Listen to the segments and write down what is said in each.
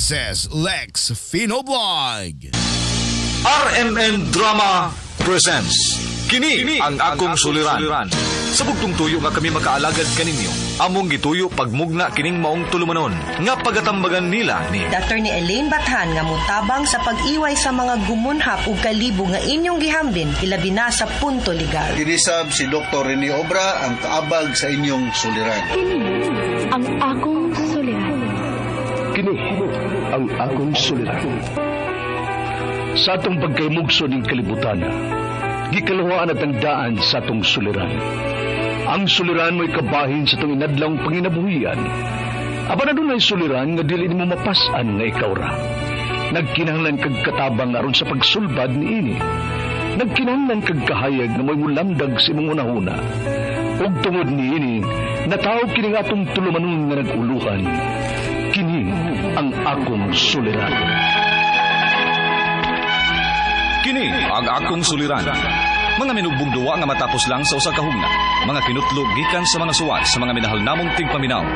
This is Lex Finoblog. RMN Drama presents Kini ang akong suliran. Sa bugtong tuyo nga kami makaalagad kaninyo, among gituyo pagmugna kining maong tulumanon nga pagatambagan nila ni Dr. ni Elaine Bathan nga mutabang sa pag-iway sa mga gumunhap ug kalibo nga inyong gihambin ilabi na sa punto legal. Dinisab si Dr. Rene Obra ang kaabag sa inyong suliran. Ang akong suliran. Kini ang akong suliran. Sa atong pagkaymugso ng kalibutan, gikalawaan at ang daan sa atong suliran. Ang suliran mo'y kabahin sa itong inadlang panginabuhian. Aba na doon ay suliran nga dili mo mapasan nga ikaw ra. Nagkinahanglan kag katabang aron sa pagsulbad ni ini. Nagkinahanglan kag kahayag na mo'y mulamdag sa imong unahuna. Ug tungod ni ini, natawag kini nga atong tulumanon nga naguluhan. Kini ang akong suliran. Kini ang akong suliran. Mga minugbong duwa nga matapos lang sa usa ka hugna. Mga kinutlog gikan sa mga suwat sa mga minahal namong tigpaminaw.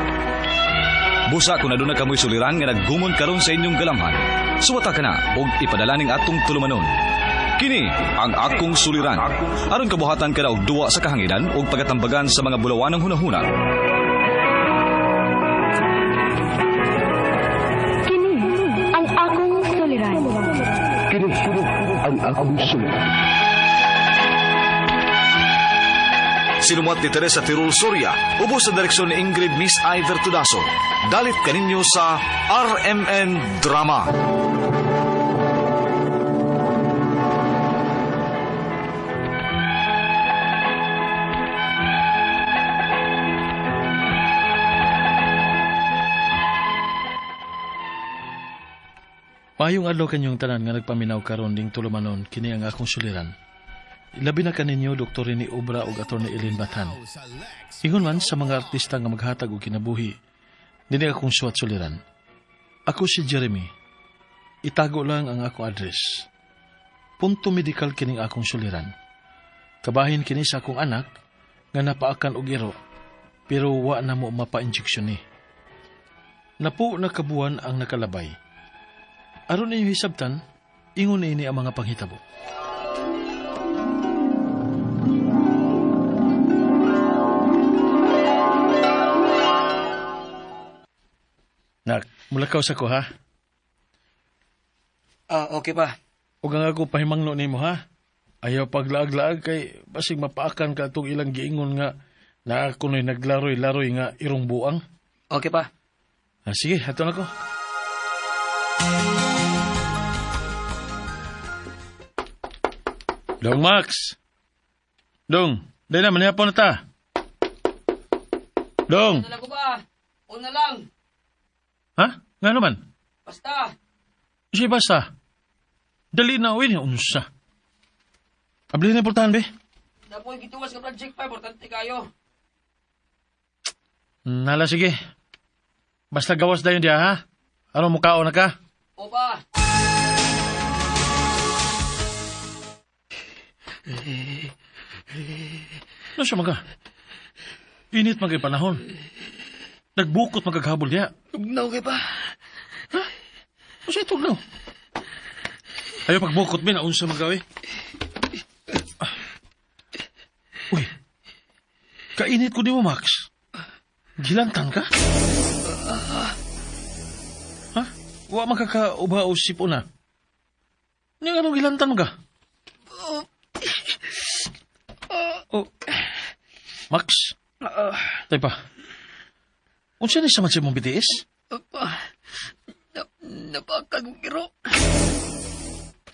Busa kung aduna kamoy suliran nga naggumon karon sa inyong galamhan, suwata ka na og ipadala ning atong tulumanon. Kini ang akong suliran. Aron kabuhatan ka na og duwa sa kahanginan og pagatambagan sa mga bulawanang hunahuna. Kini ang akong suliran. Kini ang akong suliran. Sinumuat ni Teresa Tirul Soria, ubos sa direksyon ni Ingrid Miss Iver Tudaso. Dalit kaninyo sa RMN Drama. Mayong adlaw kanyong tanan nga nagpaminaw karon ding tulumanon kini ang akong suliran. Ilabi na kaninyo Dr. Rene Obra ug Atty. Elaine Bathan. Ingon man sa mga artista nga maghatag og kinabuhi, dili akong suwat suliran. Ako si Jeremy. Itago lang ang akong address. Punto medical kining akong suliran. Kabahin kini sa akong anak nga napaakan og iro, pero wa na mo mapa-injeksyon ni. Napo na kabuan ang nakalabay. Aron ninyo hisabtan, ingon ini ang mga panghitabo. Nak, mulakaw sa ko ha? Okay pa. Huwag nga ako pahimangno nimo ha? Ayaw paglaag-laag kay basig mapaakan ka itong ilang giingon nga na ako no'y naglaroy-laroy nga irong buang. Okay pa. Sige, hato na ko. Dong Max! Dong, dahil na, manihapon na ta. Dong! Dala ko ba? Una lang. Ha? Nga naman? Basta. Sige, basta. Dali na, uwi niya, unsa. Abli na importante, be? Napoy gituwas ka project pa. Importante kayo. Nala, sige. Basta gawas dayon diya, ha? Ano mukao na ka? O pa. Ano siya maga? Init magay panahon. Nagbukot magaghabol diya. Tugnaw kay pa. Ha? Ano siya itugnaw? Ayaw pagbukot, be, na unsa magawi. Uy, kainit ko di mo, Max. Gilantan ka? Ha? Wa makakauba o sipo na. Nga anong gilantan mo ka? Oh. Max? Tay pa. Unsa ni sa man mong BTS? Napakal mong kiro.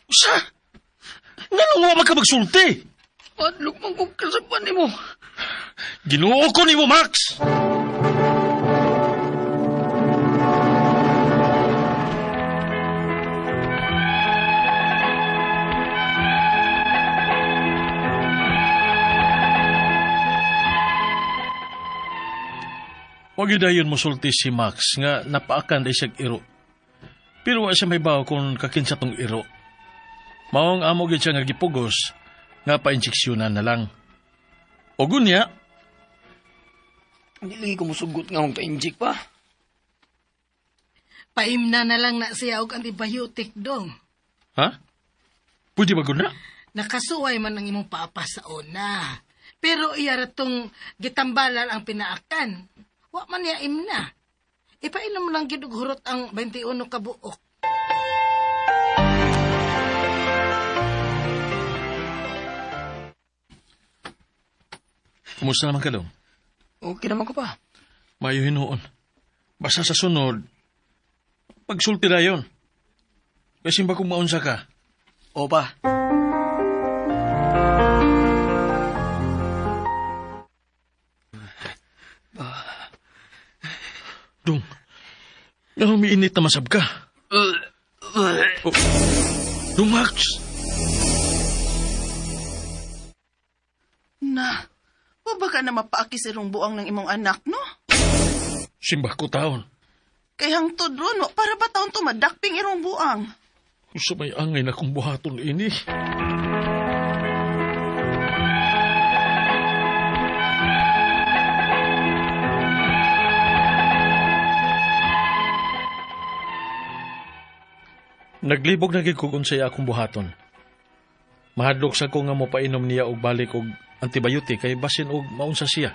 Usa? Nga nung wa magsulti? Padlok mong kong kasapan ni mo. Ginoo ko ni mo, Max! Huwag yun dayon musulti si Max nga napaakan day siyag iro. Pero wa siya may baw kung kakinsa tong iro. Maong amo gid siya nga gipugos nga pa-injeksyonan na lang. O gunya, Hindi lagi ko musugot nga akong pa-injik pa. Paimna na lang na siya og antibiotic dong. Ha? Pwede ba guna? Nakasuway man ang imong papa sa una. Pero iya ratong gitambalan ang pinaakan. Wa man niya imna. Ipainom lang gid og hurot ang 21 ka buok. Kumusta naman ka, Dong? Okay naman ko pa. Mayo hinuon. Basta sa sunod, pagsulti na yun. Kasi ba kung maunsa ka? O pa. Dong, nga umiinit na masab ka. Oh, Dong Max! Na, wa ba ka na mapaakis irong buang ng imong anak, no? Simbah ko taon. Kay hangtod ron, para ba taon to madakping irong buang? Gusto may angay na kong buhaton ini. Naglibog na gikugon sa akong buhaton. Mahadlok sa ko nga mo painom niya og balik og antibiotic kay basin og maunsa siya.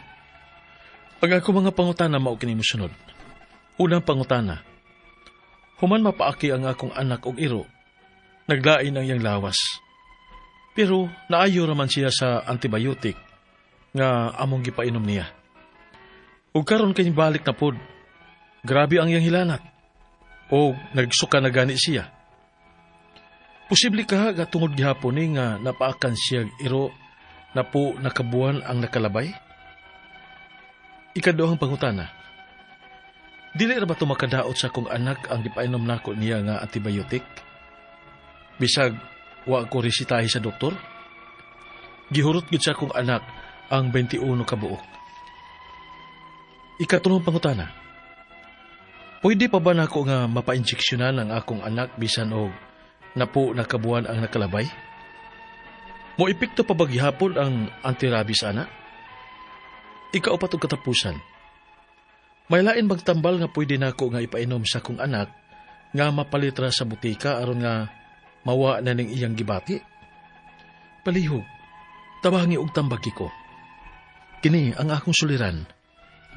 Pag ako mga pangutana mao kini mosunod. Unang pangutana. Human mapaaki ang akong anak og iro. Naglain ang iyang lawas. Pero naayo raman siya sa antibiotic nga among gipainom niya. Ug karon kay balik na pod. Grabe ang iyang hilanat. O nagsuka na gani siya. Posible ka nga tungod gihapon ni nga napaakan siya iro na po nakabuan ang nakalabay? Ikaduhang pangutana. Dili ra ba ito makadaot sa akong anak ang gipainom nako niya nga antibiotic? Bisag wa ko resitahi sa doktor? Gihurot gid sa akong anak ang 21 ka buok. Ikatulong pangutana. Pwede pa ba nako nga mapa-injeksyonan ang akong anak bisan og na po nakabuan ang nakalabay? Mo epekto pa ba gihapon ang anti-rabies ana? Ikaw pa itong katapusan. May lain magtambal nga pwede nako nga ipainom sa kong anak nga mapalitra sa butika aron nga mawa na ning iyang gibati? Palihog, tabangi og tambagi ko. Kini ang akong suliran,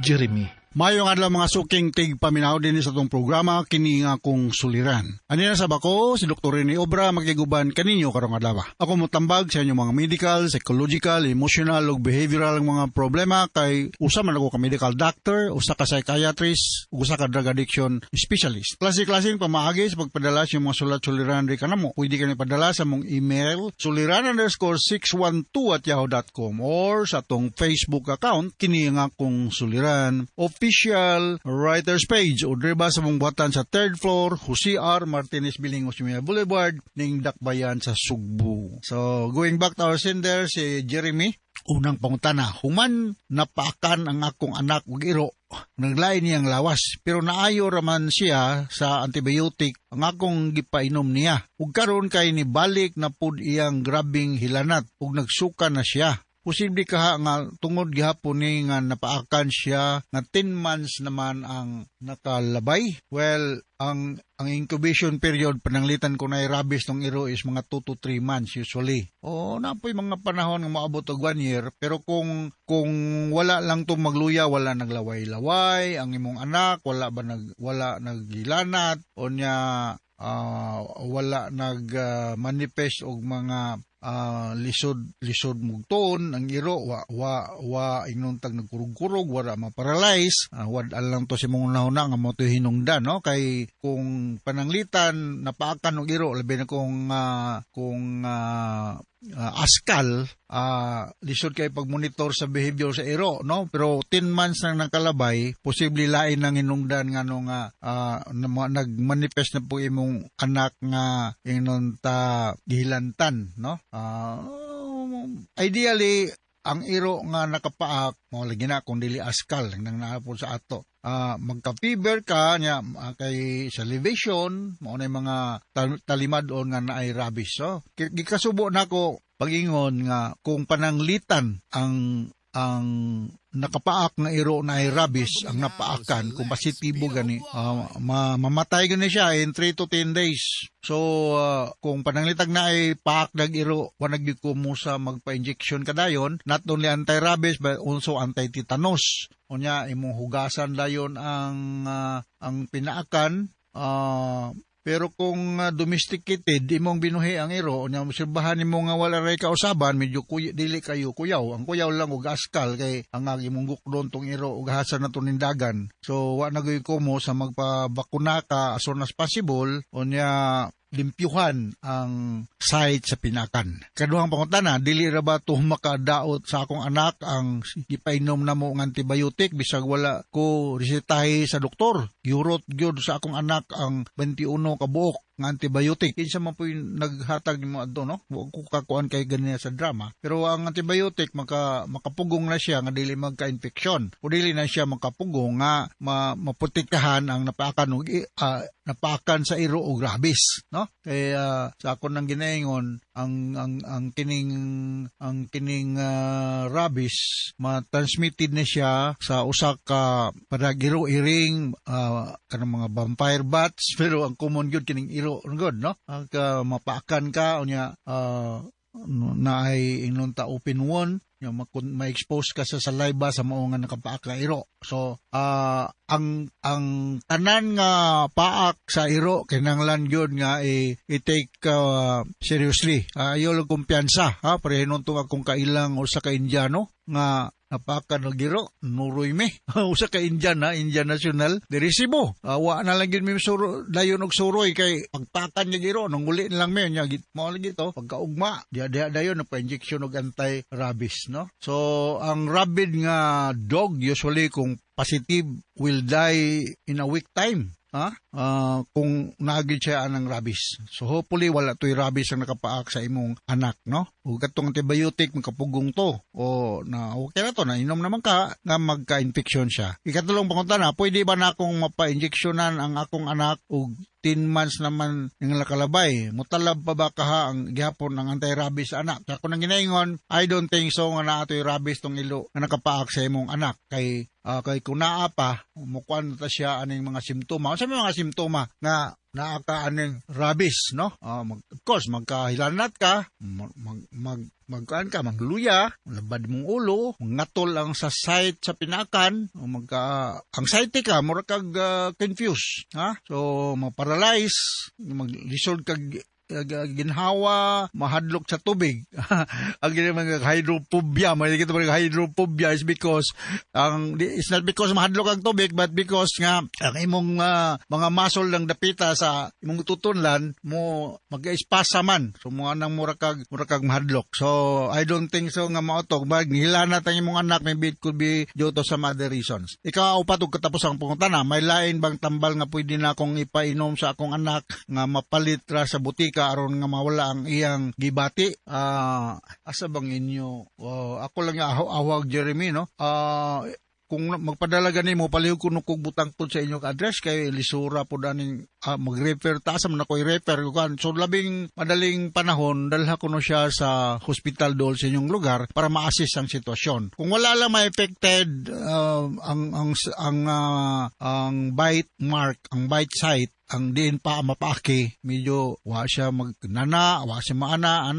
Jeremy. Mayong adlaw mga suking tig paminaw din sa itong programa kini nga akong suliran. Ani na sab ako si Dr. Rene Obra magiguban kaninyo karong adlaw. Ako motambag sa inyong mga medical, psychological, emotional ug behavioral mga problema kay usa man ako ka medical doctor, usa ka psychiatrist, ug usa ka drug addiction specialist. Klase-klaseng pamaagi sa pagpadala sa mga sulat-suliran ri kanamo. Pwede ka ni padala sa mong email suliran_612@yahoo.com or sa atong Facebook account kini nga akong suliran official writers page o driba sa mong buhatan sa 3rd floor Jose R. Martinez Bilingos Boulevard ning Dakbayan sa Sugbo. So going back to our sender si Jeremy. Unang pangutana, human napaakan ang akong anak ug iro. Naglain niyang lawas pero naayo raman siya sa antibiotic ang akong gipainom niya. Ug karon kay ni balik na pud iyang grabing hilanat ug nagsuka na siya. Posible ka nga tungod gihapon ni nga napaakan siya nga 10 months naman ang nakalabay. Well, ang incubation period pananglitan ko na rabies ng iro is mga 2 to 3 months usually. O napoy mga panahon nga maabot og 1 year pero kung wala lang to magluya, wala naglaway-laway ang imong anak, wala naggilanat o nya wala manifest og mga lisod mugton ang iro wa ingnontag nagkurog-kurog wala ma-paralyze wad lang to si mong nahuna nga mo to hinungdan no kay kung pananglitan napaakan og iro labi na kung askal lisod kay pagmonitor sa behavior sa iro no pero 10 months nang nakalabay posible lain nang hinungdan nga no nga nagmanifest na po imong anak nga ingnon ta gihilantan no ideally ang iro nga nakapaak mo lagi na kung dili askal nang naapon sa ato magka-fever ka nya kay salivation mo na mga talimadon nga naay rabies so gikasubo nako pag-ingon nga kung pananglitan ang ang nakapaak na iro na ay rabies ang napaakan kung positibo gani mamatay gani siya in 3 to 10 days. So kung pananglitag na ay paak dag iro wanag gyud ko mo sa magpa-injection kadayon, not only anti-rabies but also anti-tetanus. Unya imong hugasan dayon ang pinaakan. Pero kung domesticated, imong binuhi ang iro, nya obserbahan nimo nga wala ray kausaban, medyo dili kayo kuyaw. Ang kuyaw lang og askal kay ang imong gukdon tong iro ug hasan nato nindagan. So wa na gyud ko mo sa magpabakuna ka as soon as possible, unya limpyuhan ang site sa pinakan. Kaduhang pangutana, dili ra ba to makadaot sa akong anak ang ipainom na mo ng antibiotic bisag wala ko resetahe sa doktor. Yurot gyud sa akong anak ang 21 ka buok nga antibiotic. Kinsa man po yung naghatag nimo adto, no? Wa ko kakuan kay ganina sa drama. Pero ang antibiotic makapugong na siya nga dili magka-infeksyon. O dili na siya makapugong nga maputikahan ang napaakan sa iro o rabies, no? Kaya sa ako nang ginaingon ang kining rabies ma-transmitted na siya sa usa ka padagiro iring kanang mga vampire bats, pero ang common gyud kining iro good, no? Ang mapaakan ka unya na ay ingon ta open wound, ma-expose ka sa saliva sa mao nga nakapaak ka iro. So ang tanan nga paak sa iro kinahanglan gyud nga i-take seriously. Ayo lang kumpiyansa, ha, parehinon to akong kailang usa ka Indiano nga napakan og giro, nuroy me. Usa ka Indian, ha, Indian National, diri Cebu. Wa na lang gyud mi suro dayon og suroy kay pagpakan niya giro nang uli lang me nya mo lagi to pagkaugma. Dia dayon na pa-injection og anti-rabies, no? So ang rabid nga dog usually kung positive will die in a week time. Kung naagid siya ng rabies. So hopefully wala to'y rabies ang nakapaak sa imong anak, no? O katong antibiotic makapugong to o na okay na to, na inom naman ka nga magka-infection siya. Ikatulong pangutana, pwede ba na akong mapa-injeksyonan ang akong anak og 10 months naman ng nakalabay? Mutalab pa ba kaha ang gihapon ng anti-rabies sa anak? Kung nang ginaingon, I don't think so nga na ato'y rabies tong ilo nga nakapaak sa imong anak. Kay kung naa pa, mukuan ta siya aning mga simptoma. Sa mga simptoma nga naaka aning rabies, no? Of course, magkahilanat ka, magkaan ka, magluya, labad mong ulo, ngatol ang sa site sa pinakan, anxiety ka, mura kag confused, ha? So, maparalyze, maglisod kag ginhawa, mahadlok sa tubig. Ang mga hydrophobia, kita hydrophobia is because it's not because mahadlok ang tubig, but because nga ang imong mga muscle lang dapita sa imong tutunlan mo mag-espasa man. So mga nang mura kag mahadlok. So I don't think so nga maotog maghilana tang imong anak, maybe it could be due to some other reasons. Ikaw upat og katapos ang pangutana, may lain bang tambal nga pwede na akong ipainom sa akong anak nga mapalit ra sa butika aron nga mawala ang iyang gibati? Asa bang inyo? Ako lang awag Jeremy, no? Kung magpadala gani mo, palihog ko kung butang po sa inyong address, kay lisura po daning mag-refer, taasam na ko i-refer ko kan. So labing madaling panahon, dalha ko no siya sa hospital doon sa inyong lugar para ma-assist ang sitwasyon. Kung wala lang ma-affected ang bite mark, ang bite site, ang diin pa mapaki, medyo wa siya magnana, wa siya maana,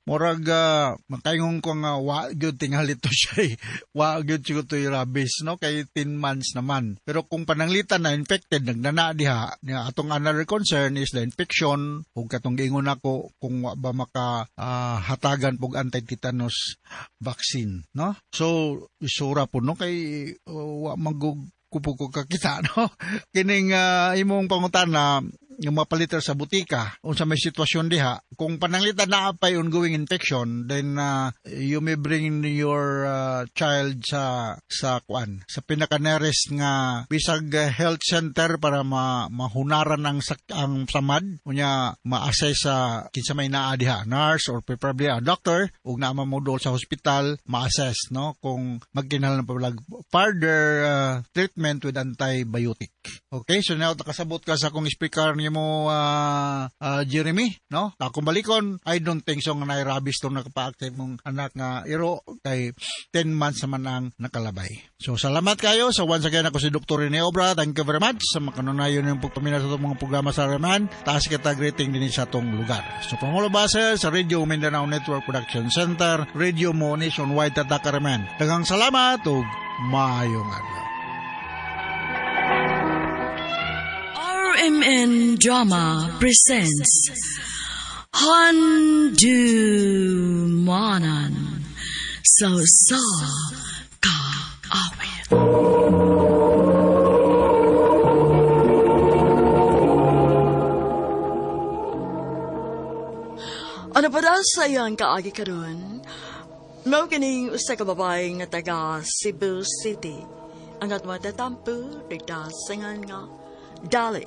morag makaingon ko nga wa gyud tingali to siya, wa gyud siguro to rabies, no? Kay 10 months naman. Pero kung pananglitan na infected, nagnana diha, atong another concern is the infection, ug katong giingon ako kung wa ba maka hatagan pog anti-tetanus vaccine, no? So isura po, no? Kay wa magug kupog kakita, no? Kining imong pangutana yung mapalitar sa butika o sa may sitwasyon diha, kung pananglitan na apay ongoing infection, then you may bring your child sa pinaka-nearest nga bisag health center para mahunaran ang samad, unya ma-assess sa kinsa may naa diha, nurse or preferably a doctor, ug naa mamudol sa hospital, ma-assess, no, kung magkinahanglan pa further treatment with antibiotic. Okay, so now nakasabot ka sa akong speaker mo Jeremy, no? Akong balikon, I don't think so nga nairabis to nakapaaktive mong anak nga iro kay 10 months naman ang nakalabay. So salamat kayo. So once again ako si Dr. Rene Obra. Thank you very much sa makanunayon ng pagpamina sa itong mga programa sa Raman. Taas kita greeting din sa itong lugar. So pamulo base sa Radio Mindanao Network Production Center, Radio Mo Nationwide Tatak Raman. Daghang salamat ug maayong adlaw. RMN Drama presents Handumanan Sa Kaawit. Ano pa daw sa iyang kaagi karon? Mao kining usa ka babae nga taga Cebu City. Ang atwa tatampo nagdasingan nga Dali.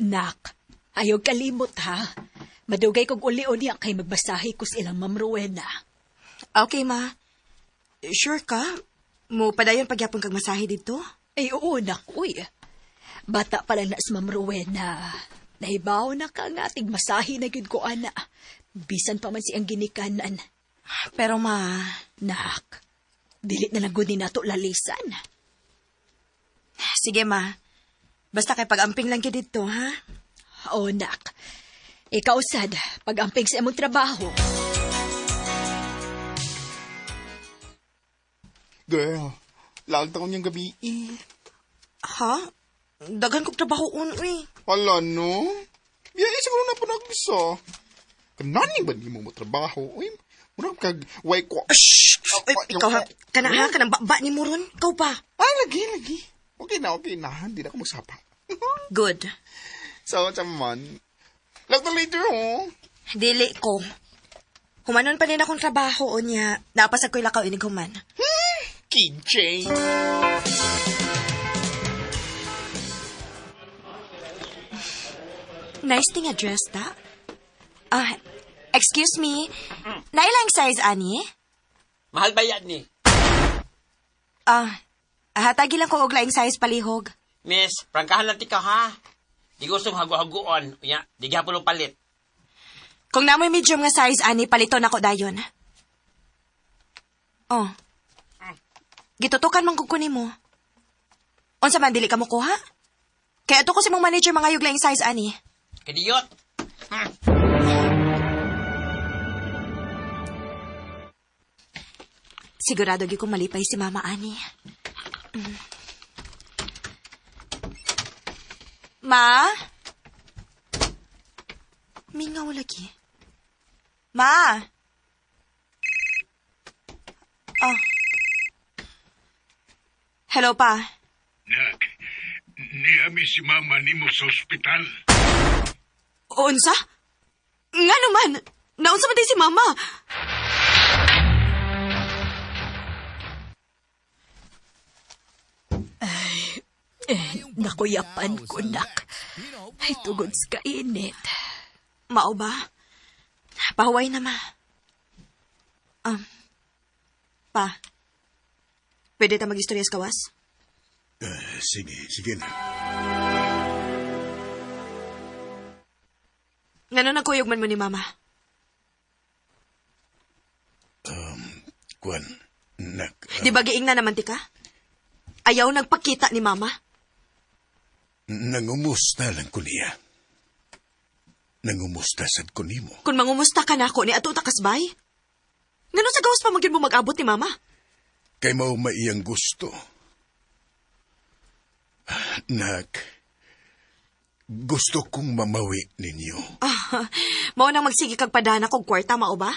Nak, ayaw kalimot ha. Madugay kong uli-uli ang kay magbasahi ko sa ilang Ma'am Rowena. Okay, ma. Sure ka? Mo padayon pagyapon kag masahe dito? Ay, oo, nak, uy. Bata pa lang na si Ma'am Rowena. Nahibaw na ka nga, tigmasahi na yun ko, ana. Bisan pa man siyang ginikanan. Pero ma... Nak, dilit na lang guni nato lalisan. Sige, ma. Basta kay pag-amping lang ka dito, ha? Oo, nak. Ikaw, sad, pag-amping sa imong trabaho. Girl, laag taon niyang gabi eh. Ha? Daghan kong trabaho uy. Hala, no? Biyay, siguro na pa nagbisa. Kanani ba di mo trabaho? Uy, murag kag way ko. Shhh! Ikaw ha? Kanang baba ni mo ron? Ikaw pa? Ay, lagi. Okay na. Hindi na ako magsapa. Good. So, chaman. Laag na later, oh. Dili ko. Humanon pa rin akong trabaho o niya. Napasag ko'y lakaw inig human. KJ. Nice thing address, ta? Excuse me. Nailang size, ani? Mahal ba yan ni? Hatagi lang ko og laing size palihog. Miss, prangkahan lang tika ha. Di gustong hagu-haguon. Uya, di gihapon palit. Kung namoy medium nga size, ani, paliton ako dayon. Oh. Gitutukan man kukunin mo. Unsa man dili ka mo kuha? Kaya ato ko si mong manager mga yugla yung size, ani. Kadiyot. Sigurado gi kong malipay si Mama Ani. Ma? Mingaw lagi. Ma? Oh. Hello, pa. Nak, niami si Mama ni mo sa ospital. Unsa? Nga naman, naunsa man din si Mama. Nakuyapan ko, nak. Ay, tugod sa kainit. Mao ba? Pahuway na, ma. Pa, pwede ta mag-istorya sa kawas? Sige na. Ngano nagkuyog man mo ni Mama? Kwan, nak... Di ba giing na naman ti ka? Ayaw nagpakita ni Mama? Nangumusta lang ko niya. Nangumusta sad ko nimo. Kung mangumusta ka na ako ni ato takasbay? Ngano sa gawas pa magyud mo mag-abot ni Mama? Kay mao maiyang gusto. Nak, gusto kong mamawi ninyo. Mao nang magsige kag padana kog kwarta, mao ba?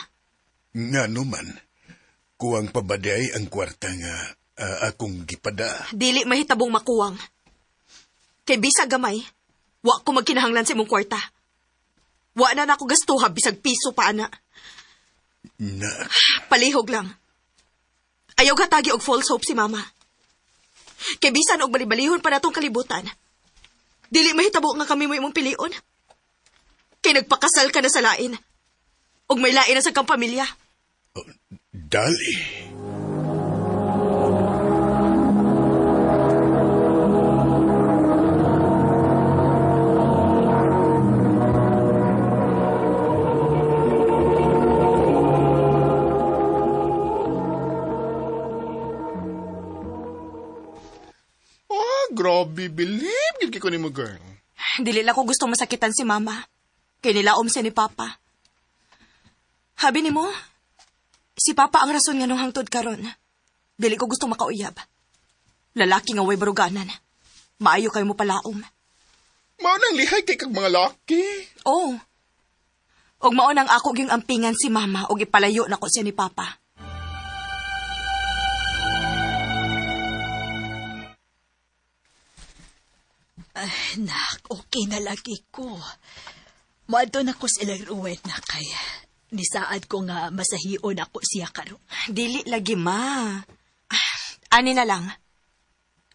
Nga naman, kuwang pabaday ang kwarta nga akong gipada. Dili mahitabong makuwang. Kay bisag gamay, wa ko magkinahanglan sa imong kwarta. Wa na ako gastuha bisag piso pa, ana. Nak. Palihog lang. Ayaw gatagi og false hope si mama. Kay bisan og balibalihon pa natong kalibutan. Dili mahitabo nga kami mo imong pilion. Kay nagpakasal ka na sa lain. Og may lain na sa kang pamilya. Dali. Grabe, believe. Gilki ko ni mo, girl. Dili lang ko gusto masakitan si mama. Kay nilaom siya ni papa. Habi ni mo, si papa ang rason nga nung hangtod karon. Dili ko gusto makauyab. Lalaki nga way baruganan. Maayo kayo mo palaom. Mao nang lihay kay kag mga laki. Oo. Og mao nang ako gyung ampingan si mama og ipalayo na ko siya ni papa. Nak, okay na lagi ko. Maadto na ko sila ruwet na kaya. Nisaad ko nga masahion ako siya karon. Dili lagi, ma. Ani na lang.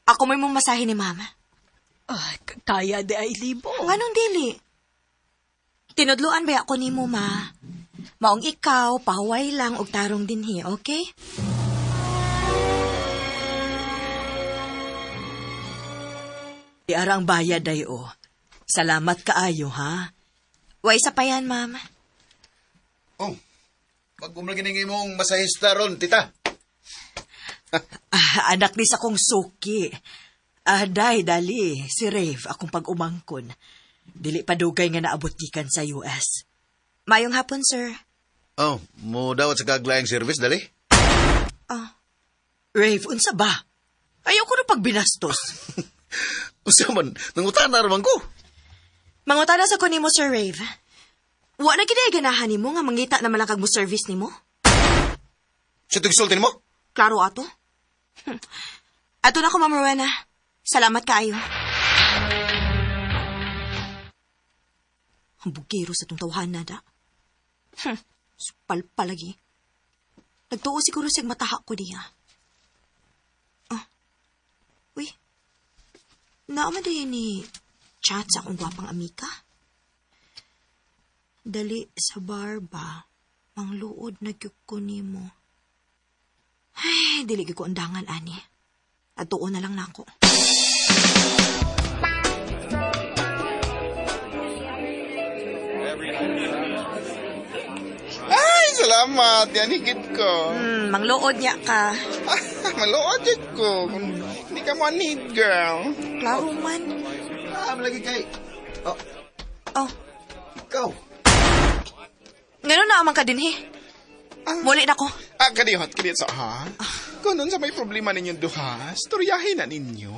Ako may mong masahe ni mama. Kaya di ay libo. Anong dili? Tinudluan ba ako ni mo, ma? Maong ikaw, pahuway lang og tarong dinhi, okay? Arang bayad ay o. Salamat kaayo, ha? Way sa pa yan, mama. Oh, magkumlaginingin mong masahista ron, tita. Anak ni sa kong suki. Day, dali. Si Rave, akong pag-umangkon. Dili pa dugay nga naabot gikan sa US. Mayong hapon, sir. Oh, mo dawat sa kaglayang service, dali? Rave, unsa ba? Ayaw ko na pagbinastos. Usa man, nangutan na raman ko. Mangutana sa ko nimo, Sir Rave. Wa na gid ganahan nimo nga mangita na malakag mo service nimo? Sa tigsultin mo? Klaro ato. Ato na ko, Ma'am Rowena. Salamat kaayo. Ang bugiro sa itong tawhan na da. Supal palagi. Nagtuo siguro siyang matahak ko diya. Uy. Naman din ni chat sa akong gwapang amika. Dali sa bar ba? Ang luod na gyukuni mo. Ay, dili ko undangan, ani. At tuon na lang nako. Ay, salamat. Yan higit ko. Mangluod niya ka. Mangluod yan ko. Hindi ka mo need, girl. Klaro man. Malagi kay. Oh. Ikaw. Ngayon na amang ka din, he. Muli na ko. Kadihot sa ha? Kung nun sa may problema ninyong duha, storyahin na ninyo.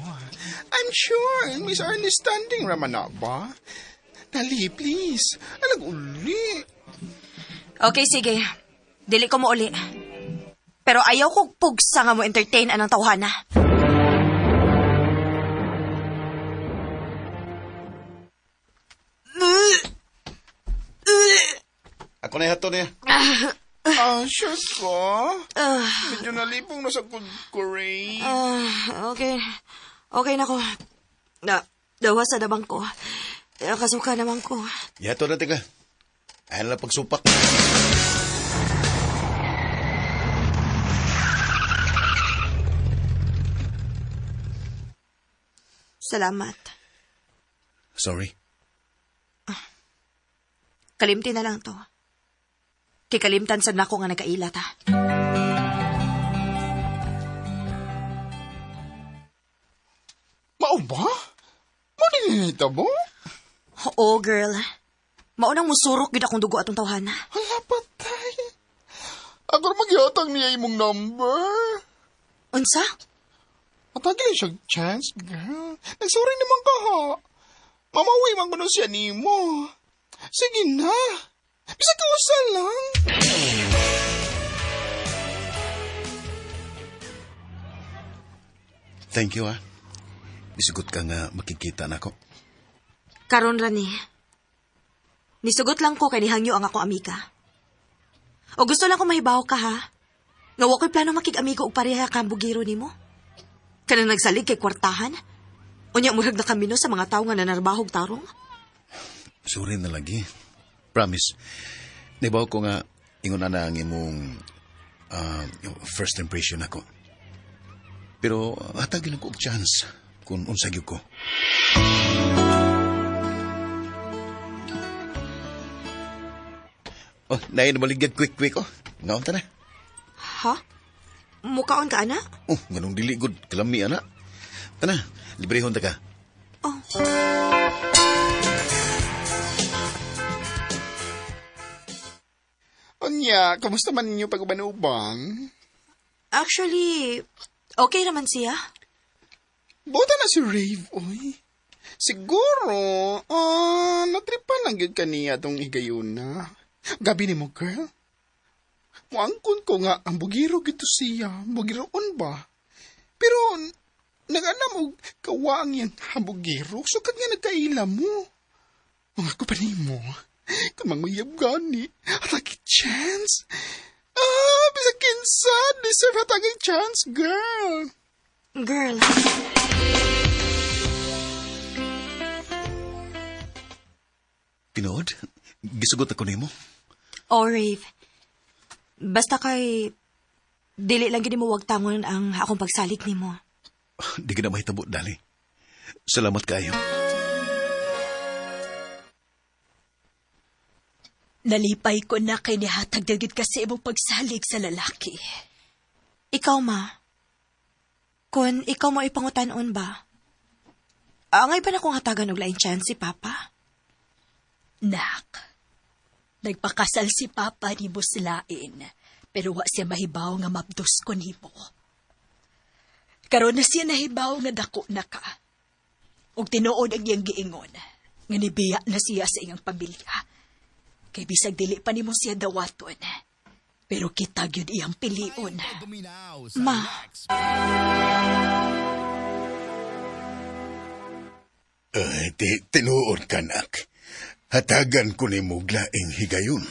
I'm sure, misunderstanding raman na ba? Dali, please. Alag uli. Okay, sige. Dili ko mo uli. Pero ayaw kong pugsa nga mo entertain anang tawhana. Ako na hato niya. Sure ko. Medyo nalipong na sa good Ray. Okay. Okay na ko. Dawa sa dabang ko. Kasuka naman ko. Yato na tika. Ayaw na pagsupak. Salamat. Sorry. Kalimti na lang to. Kikalimtan sa nako nga nagkailat, ha? Mao ba? Maninita ba? Oo, girl. Maunang musurok gid akong dugo atong tawhana. Hala, patay. Ako na magyatang niya imong number. Unsa? Matagilin siyang chance, girl. Nagsorry naman ka, ha? Mamawi man ko na siya nimo. Sige na. Bisa ka usa lang. Thank you, ha. Bisugot ka nga makikita na ko. Karon rani. Nisugot lang ko kay nihangyo ang ako amika. O gusto lang ko mahibaw ka, ha? Nga wa ko'y plano makig-amigo og pareha ka bugiro nimo. Kana nagsalig kay kwartahan. Unya murag na kamino sa mga tawo nga nanarbahog tarong. Sorry na lagi. Promise. Nibaw ko nga ingon na ang imong first impression ako. Pero hatagin ko og chance kung unsag ko. Oh, nain maligag quick oh. Ngaon ta na. Ha? Mukaon ka, ana? Oh, ganong dili good kalami ana. Tana, librehon ta ka. Oh. Anya, kamusta man ninyo pag-uban-ubang? Actually, okay naman siya. Buta na si Rave, oy. Siguro, natripan lang yun kaniya tong higayuna. Gabi ni mo, girl. Muangkon ko nga, ang bugiro gito siya. Bugiroon ba? Pero, nag-anam og kawaang yung hambugiro. Sukat nga nagkaila mo. Mga ko pa ni mo. Kamang mayab gani. Hatagi chance. Bisa kinsa. Deserve hatagi chance, girl. Girl. Tinood, gisugot ako nimo. Oh, Rave. Basta kay dili lang gini mo wag tangon ang akong pagsalig nimo. Di ka na mahitabo, dali. Salamat kayo. Nalipay ko na kay nihatag dagit kasi imong pagsalig sa lalaki. Ikaw, ma. Kung ikaw mo ipangutanon ba? Angay pa na kong hatagan og lain chance si Papa? Nak, nagpakasal si Papa ni mo silain, pero wa siya mahibaw nga mabdos ko nimo. Karon na siya nahibaw nga dako na ka. Ug tinuod ang iyang giingon, nga nibiya na siya sa iyang pamilya. Kay bisag dili pa nimo siya dawaton, pero kita gyud iyang pilion. Ma. Tinuod ka, nak. Hatagan ko ni muglaing higayon.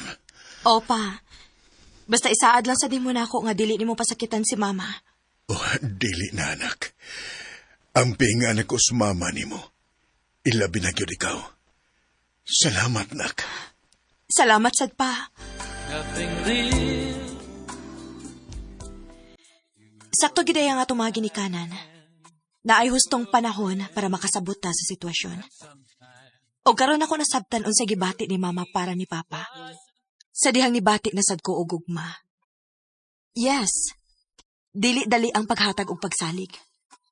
Opa. Basta isaad lang sa di mo na ako nga dili ni mo pasakitan si Mama. Oh, dili na, anak. Ang pingan ako sa mama ni mo. Ilabi na gyud ikaw. Salamat, nak. Salamat, sad pa. Sakto gidaya nga tumagi ni Kanan. Naay hustong panahon para makasabot ta sa sitwasyon. O karon ako nasabtan unsa gibati ni Mama para ni Papa. Sa dihang nibati na sad ko og ugma. Yes, dili dali ang paghatag og pagsalig.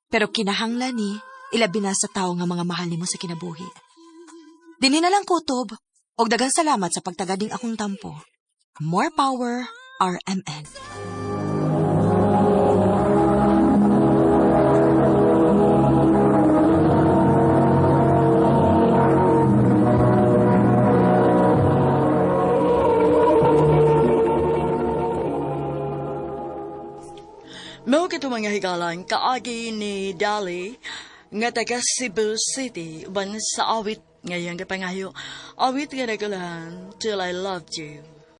Pero kinahanglan ni ilabi na sa tawo nga mga mahal nimo sa kinabuhi. Dinhi na lang kutob og daghang salamat sa pagtagading akong tampo. More power, RMN. Mao kito mga higalan, kaagi ni Dali, nga taga Cebu City, uban sa awit ngayon kapangayo. Awit nga nagalan, Till I Loved You.